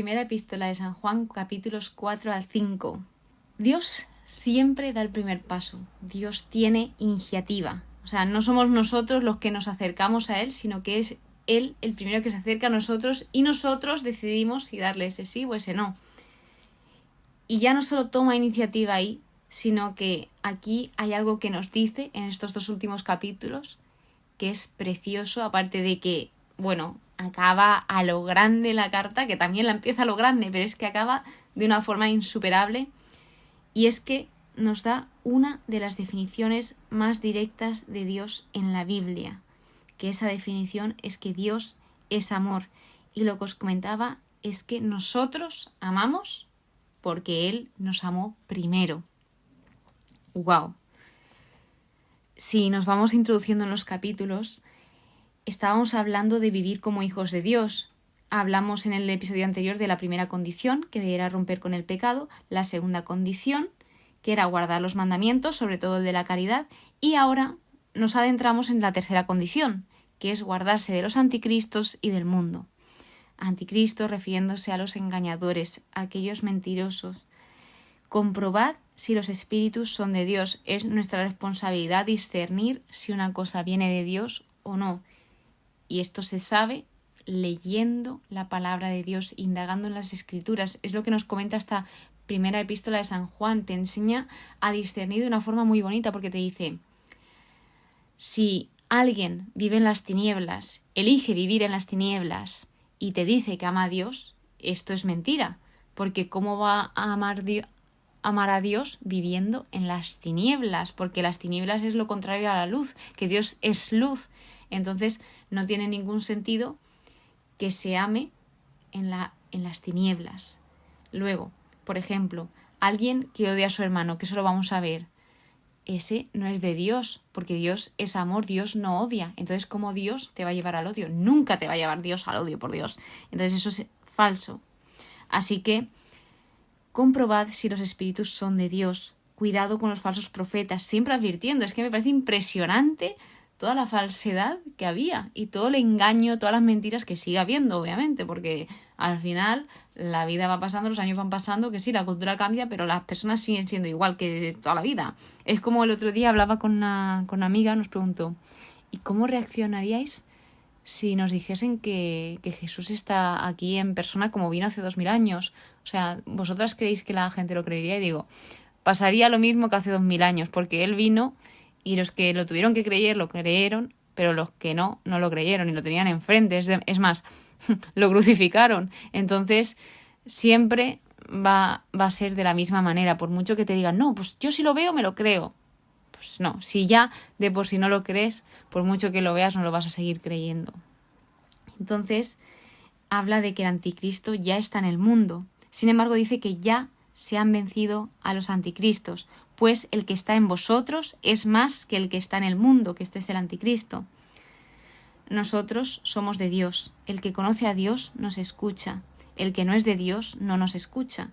primera epístola de San Juan, capítulos 4 al 5. Dios siempre da el primer paso. Dios tiene iniciativa. O sea, no somos nosotros los que nos acercamos a Él, sino que es Él el primero que se acerca a nosotros y nosotros decidimos si darle ese sí o ese no. Y ya no solo toma iniciativa ahí, sino que aquí hay algo que nos dice en estos 2 últimos capítulos, que es precioso, aparte de que, bueno, acaba a lo grande la carta, que también la empieza a lo grande, pero es que acaba de una forma insuperable, y es que nos da una de las definiciones más directas de Dios en la Biblia, que esa definición es que Dios es amor, y lo que os comentaba es que nosotros amamos porque Él nos amó primero. ¡Wow! Si nos vamos introduciendo en los capítulos, estábamos hablando de vivir como hijos de Dios. Hablamos en el episodio anterior de la primera condición, que era romper con el pecado, la segunda condición, que era guardar los mandamientos, sobre todo el de la caridad, y ahora nos adentramos en la tercera condición, que es guardarse de los anticristos y del mundo. Anticristo refiriéndose a los engañadores, a aquellos mentirosos. Comprobad si los espíritus son de Dios. Es nuestra responsabilidad discernir si una cosa viene de Dios o no. Y esto se sabe leyendo la palabra de Dios, indagando en las Escrituras. Es lo que nos comenta esta primera epístola de San Juan. Te enseña a discernir de una forma muy bonita, porque te dice, si alguien vive en las tinieblas, elige vivir en las tinieblas y te dice que ama a Dios, esto es mentira, porque ¿cómo va a amar a Dios viviendo en las tinieblas? Porque las tinieblas es lo contrario a la luz, que Dios es luz. Entonces no tiene ningún sentido que se ame en las tinieblas. Luego, por ejemplo, alguien que odia a su hermano, que eso lo vamos a ver, ese no es de Dios, porque Dios es amor, Dios no odia. Entonces, ¿cómo Dios te va a llevar al odio? Nunca te va a llevar Dios al odio, por Dios. Entonces eso es falso. Así que comprobad si los espíritus son de Dios. Cuidado con los falsos profetas, siempre advirtiendo. Es que me parece impresionante toda la falsedad que había y todo el engaño, todas las mentiras que sigue habiendo, obviamente, porque al final la vida va pasando, los años van pasando, que sí, la cultura cambia, pero las personas siguen siendo igual que toda la vida. Es como el otro día hablaba con una amiga, nos preguntó, ¿y cómo reaccionaríais si nos dijesen que Jesús está aquí en persona como vino hace 2000 años? O sea, ¿vosotras creéis que la gente lo creería? Y digo, pasaría lo mismo que hace 2000 años, porque él vino y los que lo tuvieron que creer lo creyeron, pero los que no lo creyeron y lo tenían enfrente. Es más, lo crucificaron. Entonces, siempre va a ser de la misma manera. Por mucho que te digan, no, pues yo si lo veo me lo creo. Pues no, si ya de por sí no lo crees, por mucho que lo veas no lo vas a seguir creyendo. Entonces, habla de que el anticristo ya está en el mundo. Sin embargo, dice que ya se han vencido a los anticristos, pues el que está en vosotros es más que el que está en el mundo, que este es el anticristo. Nosotros somos de Dios. El que conoce a Dios nos escucha. El que no es de Dios no nos escucha.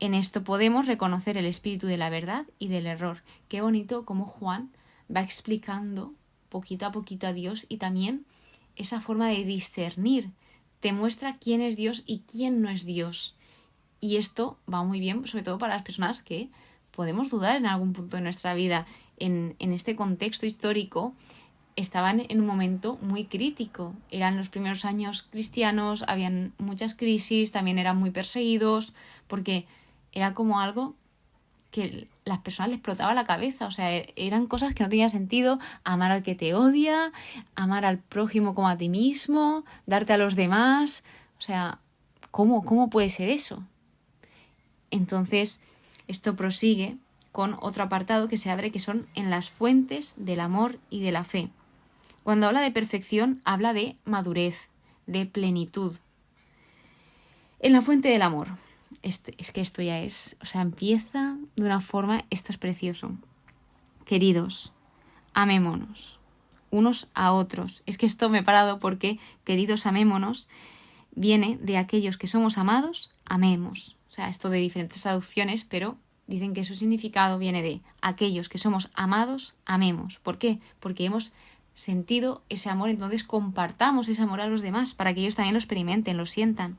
En esto podemos reconocer el espíritu de la verdad y del error. Qué bonito cómo Juan va explicando poquito a poquito a Dios y también esa forma de discernir. Te muestra quién es Dios y quién no es Dios. Y esto va muy bien, sobre todo para las personas que podemos dudar en algún punto de nuestra vida. En este contexto histórico estaban en un momento muy crítico. Eran los primeros años cristianos, habían muchas crisis, también eran muy perseguidos, porque era como algo que las personas les explotaba la cabeza. O sea, eran cosas que no tenían sentido. Amar al que te odia, amar al prójimo como a ti mismo, darte a los demás. O sea, ¿cómo puede ser eso? Entonces, esto prosigue con otro apartado que se abre, que son en las fuentes del amor y de la fe. Cuando habla de perfección, habla de madurez, de plenitud. En la fuente del amor. Es que esto ya es, o sea, empieza de una forma, esto es precioso. Queridos, amémonos unos a otros. Es que esto me he parado porque queridos, amémonos, viene de aquellos que somos amados, amemos. O sea, esto de diferentes traducciones, pero dicen que su significado viene de aquellos que somos amados, amemos. ¿Por qué? Porque hemos sentido ese amor, entonces compartamos ese amor a los demás para que ellos también lo experimenten, lo sientan.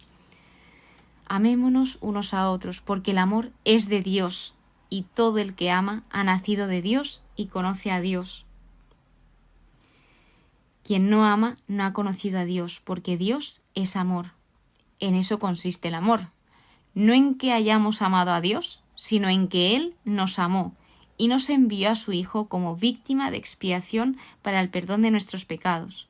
Amémonos unos a otros, porque el amor es de Dios, y todo el que ama ha nacido de Dios y conoce a Dios. Quien no ama no ha conocido a Dios, porque Dios es amor. En eso consiste el amor, no en que hayamos amado a Dios, sino en que Él nos amó y nos envió a su Hijo como víctima de expiación para el perdón de nuestros pecados.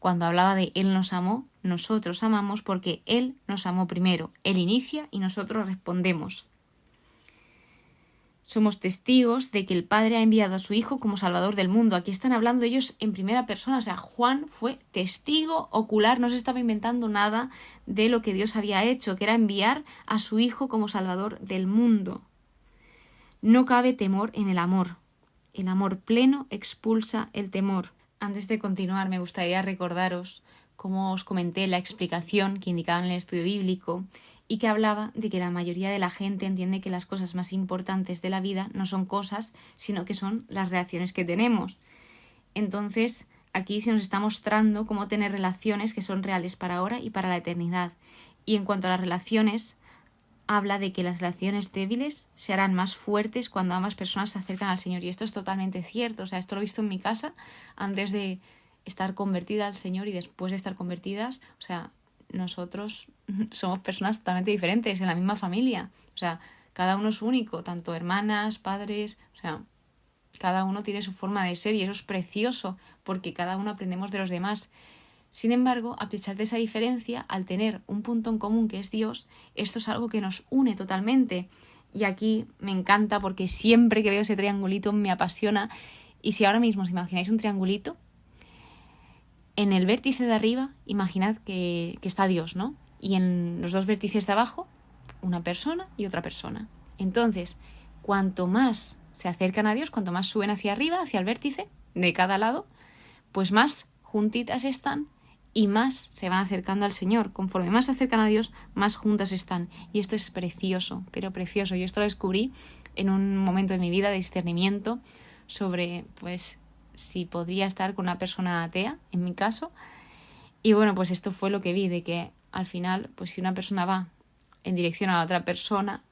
Cuando hablaba de Él nos amó, nosotros amamos porque Él nos amó primero. Él inicia y nosotros respondemos. Somos testigos de que el Padre ha enviado a su Hijo como Salvador del mundo. Aquí están hablando ellos en primera persona. O sea, Juan fue testigo ocular, no se estaba inventando nada de lo que Dios había hecho, que era enviar a su Hijo como Salvador del mundo. No cabe temor en el amor. El amor pleno expulsa el temor. Antes de continuar, me gustaría recordaros cómo os comenté la explicación que indicaba en el estudio bíblico y que hablaba de que la mayoría de la gente entiende que las cosas más importantes de la vida no son cosas, sino que son las relaciones que tenemos. Entonces, aquí se nos está mostrando cómo tener relaciones que son reales para ahora y para la eternidad. Y en cuanto a las relaciones, habla de que las relaciones débiles se harán más fuertes cuando ambas personas se acercan al Señor. Y esto es totalmente cierto. O sea, esto lo he visto en mi casa antes de estar convertida al Señor y después de estar convertidas. O sea, nosotros somos personas totalmente diferentes en la misma familia. O sea, cada uno es único, tanto hermanas, padres, o sea, cada uno tiene su forma de ser y eso es precioso porque cada uno aprendemos de los demás. Sin embargo, a pesar de esa diferencia, al tener un punto en común que es Dios, esto es algo que nos une totalmente. Y aquí me encanta porque siempre que veo ese triangulito me apasiona. Y si ahora mismo os imagináis un triangulito, en el vértice de arriba, imaginad que está Dios, ¿no? Y en los dos vértices de abajo, una persona y otra persona. Entonces, cuanto más se acercan a Dios, cuanto más suben hacia arriba, hacia el vértice de cada lado, pues más juntitas están y más se van acercando al Señor. Conforme más se acercan a Dios, más juntas están. Y esto es precioso, pero precioso. Yo esto lo descubrí en un momento de mi vida de discernimiento sobre, pues, si podría estar con una persona atea, en mi caso. Y bueno, pues esto fue lo que vi, de que al final, pues si una persona va en dirección a la otra persona,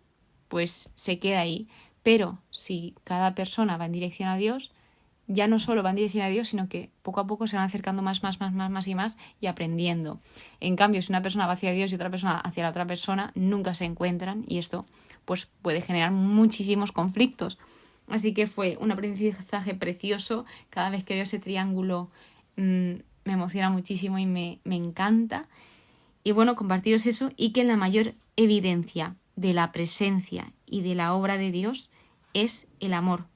pues se queda ahí. Pero si cada persona va en dirección a Dios, ya no solo va en dirección a Dios, sino que poco a poco se van acercando más y aprendiendo. En cambio, si una persona va hacia Dios y otra persona hacia la otra persona, nunca se encuentran y esto pues puede generar muchísimos conflictos. Así que fue un aprendizaje precioso. Cada vez que veo ese triángulo me emociona muchísimo y me encanta. Y bueno, compartiros eso y que la mayor evidencia de la presencia y de la obra de Dios es el amor.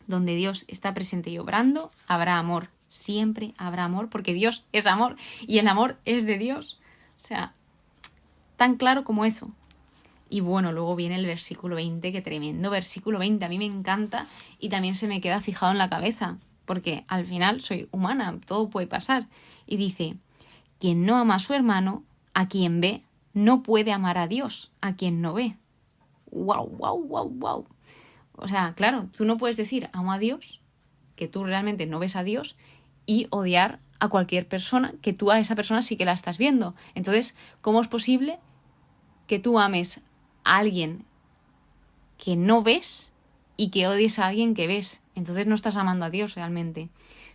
Donde Dios está presente y obrando, habrá amor. Siempre habrá amor, porque Dios es amor y el amor es de Dios. O sea, tan claro como eso. Y bueno, luego viene el versículo 20, que tremendo versículo 20. A mí me encanta y también se me queda fijado en la cabeza, porque al final soy humana, todo puede pasar. Y dice, quien no ama a su hermano, a quien ve, no puede amar a Dios, a quien no ve. ¡Guau, guau, guau, guau! O sea, claro, tú no puedes decir amo a Dios, que tú realmente no ves a Dios, y odiar a cualquier persona, que tú a esa persona sí que la estás viendo. Entonces, ¿cómo es posible que tú ames a alguien que no ves y que odies a alguien que ves? Entonces no estás amando a Dios realmente.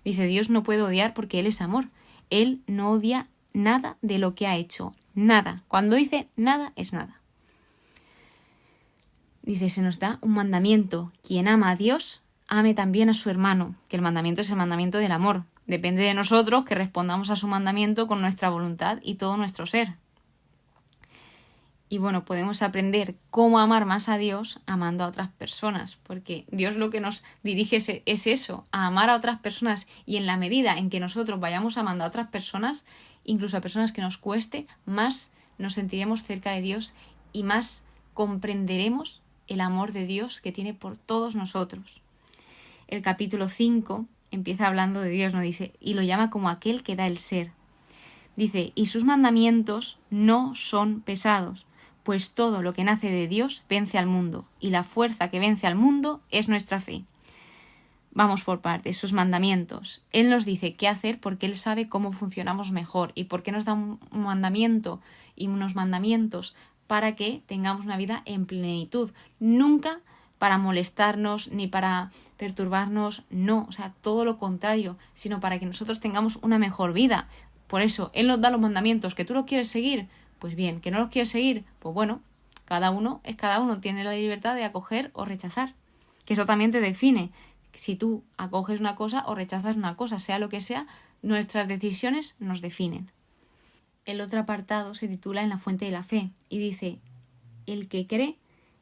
Dice, Dios no puede odiar porque Él es amor. Él no odia nada de lo que ha hecho. Nada. Cuando dice nada, es nada. Dice, se nos da un mandamiento. Quien ama a Dios, ame también a su hermano. Que el mandamiento es el mandamiento del amor. Depende de nosotros que respondamos a su mandamiento con nuestra voluntad y todo nuestro ser. Y bueno, podemos aprender cómo amar más a Dios amando a otras personas. Porque Dios lo que nos dirige es eso, a amar a otras personas. Y en la medida en que nosotros vayamos amando a otras personas, incluso a personas que nos cueste, más nos sentiremos cerca de Dios y más comprenderemos el amor de Dios que tiene por todos nosotros. El capítulo 5 empieza hablando de Dios, ¿no? Dice, y lo llama como aquel que da el ser. Dice, y sus mandamientos no son pesados, pues todo lo que nace de Dios vence al mundo, y la fuerza que vence al mundo es nuestra fe. Vamos por partes, sus mandamientos. Él nos dice qué hacer porque Él sabe cómo funcionamos mejor y por qué nos da un mandamiento y unos mandamientos para que tengamos una vida en plenitud. Nunca para molestarnos ni para perturbarnos, no, o sea, todo lo contrario, sino para que nosotros tengamos una mejor vida. Por eso, Él nos da los mandamientos. ¿Que tú los quieres seguir? Pues bien. ¿Que no los quieres seguir? Pues bueno, cada uno es cada uno, tiene la libertad de acoger o rechazar. Que eso también te define. Si tú acoges una cosa o rechazas una cosa, sea lo que sea, nuestras decisiones nos definen. El otro apartado se titula En la fuente de la fe y dice: el que cree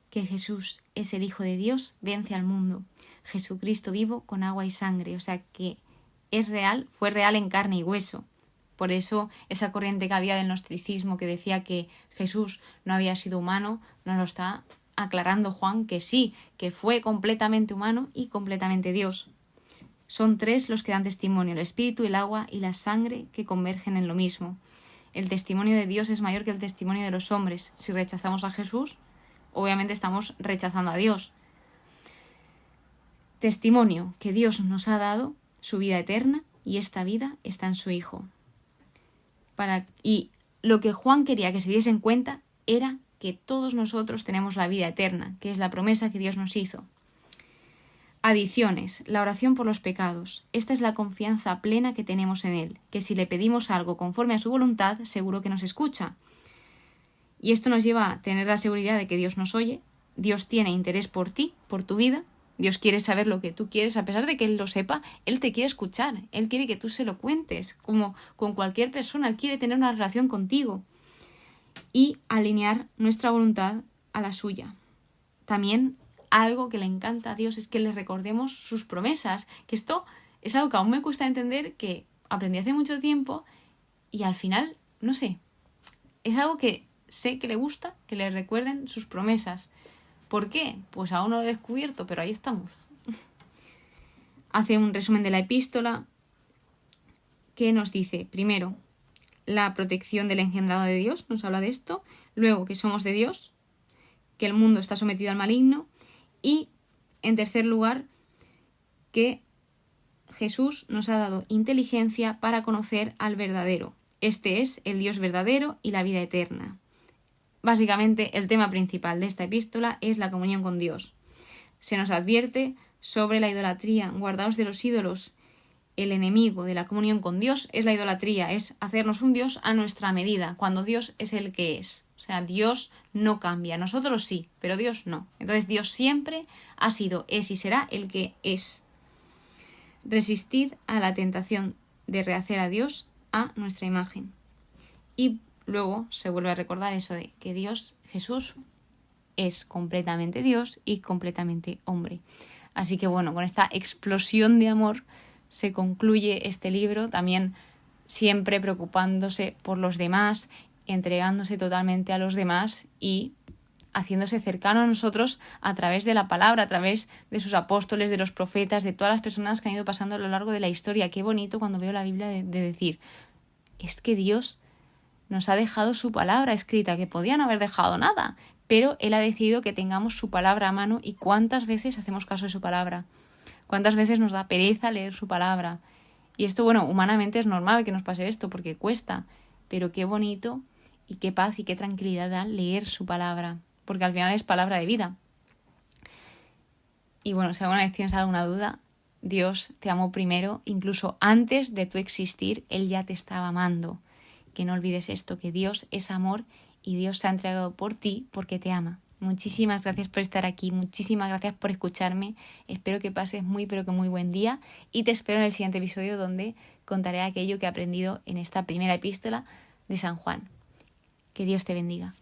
que Jesús es el Hijo de Dios vence al mundo. Jesucristo vivo con agua y sangre, o sea que es real, fue real en carne y hueso. Por eso esa corriente que había del gnosticismo que decía que Jesús no había sido humano, nos lo está aclarando Juan que sí, que fue completamente humano y completamente Dios. Son tres los que dan testimonio, el espíritu, el agua y la sangre, que convergen en lo mismo. El testimonio de Dios es mayor que el testimonio de los hombres. Si rechazamos a Jesús, obviamente estamos rechazando a Dios. Testimonio que Dios nos ha dado su vida eterna y esta vida está en su Hijo. Y lo que Juan quería que se diese en cuenta era que todos nosotros tenemos la vida eterna, que es la promesa que Dios nos hizo. Adiciones. La oración por los pecados. Esta es la confianza plena que tenemos en Él, que si le pedimos algo conforme a su voluntad, seguro que nos escucha. Y esto nos lleva a tener la seguridad de que Dios nos oye, Dios tiene interés por ti, por tu vida, Dios quiere saber lo que tú quieres, a pesar de que Él lo sepa, Él te quiere escuchar, Él quiere que tú se lo cuentes, como con cualquier persona, Él quiere tener una relación contigo y alinear nuestra voluntad a la suya. También algo que le encanta a Dios es que le recordemos sus promesas, que esto es algo que aún me cuesta entender, que aprendí hace mucho tiempo y al final, no sé, es algo que sé que le gusta, que le recuerden sus promesas. ¿Por qué? Pues aún no lo he descubierto, pero ahí estamos. Hace un resumen de la epístola que nos dice, primero, la protección del engendrado de Dios, nos habla de esto. Luego, que somos de Dios, que el mundo está sometido al maligno. Y, en tercer lugar, que Jesús nos ha dado inteligencia para conocer al verdadero. Este es el Dios verdadero y la vida eterna. Básicamente, el tema principal de esta epístola es la comunión con Dios. Se nos advierte sobre la idolatría. Guardaos de los ídolos. El enemigo de la comunión con Dios es la idolatría, es hacernos un Dios a nuestra medida, cuando Dios es el que es. O sea, Dios no cambia. Nosotros sí, pero Dios no. Entonces Dios siempre ha sido, es y será el que es. Resistid a la tentación de rehacer a Dios a nuestra imagen. Y luego se vuelve a recordar eso de que Dios, Jesús, es completamente Dios y completamente hombre. Así que bueno, con esta explosión de amor se concluye este libro, también siempre preocupándose por los demás, entregándose totalmente a los demás y haciéndose cercano a nosotros a través de la palabra, a través de sus apóstoles, de los profetas, de todas las personas que han ido pasando a lo largo de la historia. Qué bonito cuando veo la Biblia de decir, es que Dios nos ha dejado su palabra escrita, que podían haber dejado nada, pero Él ha decidido que tengamos su palabra a mano. ¿Y cuántas veces hacemos caso de su palabra? ¿Cuántas veces nos da pereza leer su palabra? Y esto, bueno, humanamente es normal que nos pase esto porque cuesta, pero qué bonito y qué paz y qué tranquilidad da leer su palabra, porque al final es palabra de vida. Y bueno, si alguna vez tienes alguna duda, Dios te amó primero, incluso antes de tu existir, Él ya te estaba amando. Que no olvides esto, que Dios es amor y Dios se ha entregado por ti porque te ama. Muchísimas gracias por estar aquí, muchísimas gracias por escucharme. Espero que pases muy pero que muy buen día y te espero en el siguiente episodio donde contaré aquello que he aprendido en esta primera epístola de San Juan. Que Dios te bendiga.